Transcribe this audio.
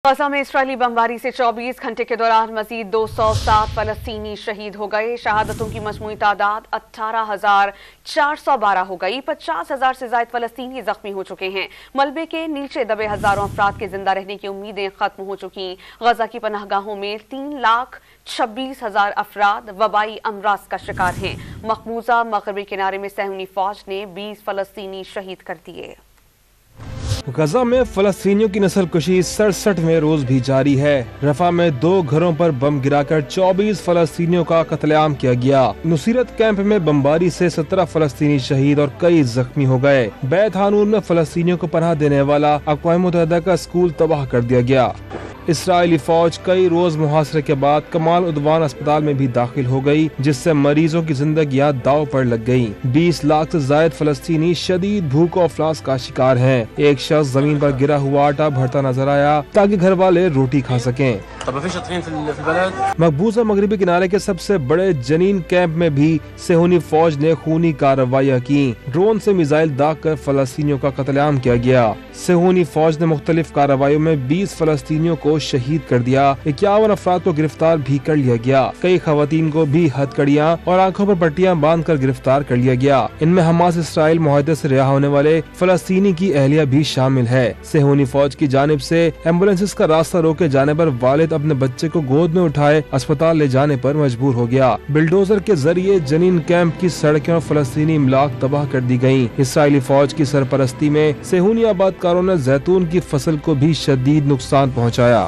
गजा में इसराइली बमबारी से 24 घंटे के दौरान मजीद 207 फलस्तीनी शहीद हो गए। शहादतों की मजमूई तादाद 18,412 हो गई। 50,000 से ज्यादा फलस्तीनी जख्मी हो चुके हैं। मलबे के नीचे दबे हजारों अफराद के जिंदा रहने की उम्मीदें खत्म हो चुकी। गजा की पनाहगाहों में 3,26,000 अफराद वबाई अमराज का शिकार हैं। मकबूजा मगरबी किनारे में सहूनी फौज ने 20 फलस्तीनी शहीद कर दिए। गजा में फलस्तीनियों की नस्ल कुशी 67वें रोज भी जारी है। रफा में 2 घरों पर बम गिराकर 24 फलस्तीनियों का कत्लेआम किया गया। नुसीरत कैंप में बमबारी से 17 फलस्तीनी शहीद और कई जख्मी हो गए। बैत हानून में फलस्तीनियों को पनाह देने वाला अक़वाम मुत्तहिदा का स्कूल तबाह कर दिया गया। इसराइली फौज कई रोज मुहासरे के बाद कमाल उद्वान अस्पताल में भी दाखिल हो गई, जिससे मरीजों की जिंदगियां दाव पर लग गयी। 20 लाख से ज्यादा फलस्तीनी शदीद भूख और अफलास का शिकार हैं। एक शख्स जमीन पर गिरा हुआ आटा भरता नजर आया ताकि घर वाले रोटी खा सकें। मकबूजा मगरबी किनारे के सबसे बड़े जनीन कैंप में भी सेहूनी फौज ने खूनी कार्रवाइयाँ की। ड्रोन से मिसाइल दाग कर फलस्तीनियों का कत्लेआम किया गया। सेहूनी फौज ने मुख्तलिफ कार्रवाइयों में 20 फलस्तीनियों को शहीद कर दिया। 51 अफराद को गिरफ्तार भी कर लिया गया। कई खवातीन को भी हथकड़ियाँ और आंखों पर पट्टियां बांध कर गिरफ्तार कर लिया गया। इनमें हमास इसराइल मुआहदे से रिहा होने वाले फलस्तीनी की अहलिया भी शामिल है। सेहूनी फौज की जानिब से एम्बुलेंस का रास्ता रोके जाने पर वालिद अपने बच्चे को गोद में उठाए अस्पताल ले जाने पर मजबूर हो गया। बिल्डोजर के जरिए जनीन कैंप की सड़कें और फलस्तीनी इमलाक तबाह कर दी गयी। इसराइली फौज की सरपरस्ती में सेहूनी आबादकारों ने जैतून की फसल को भी शदीद नुकसान पहुँचाया।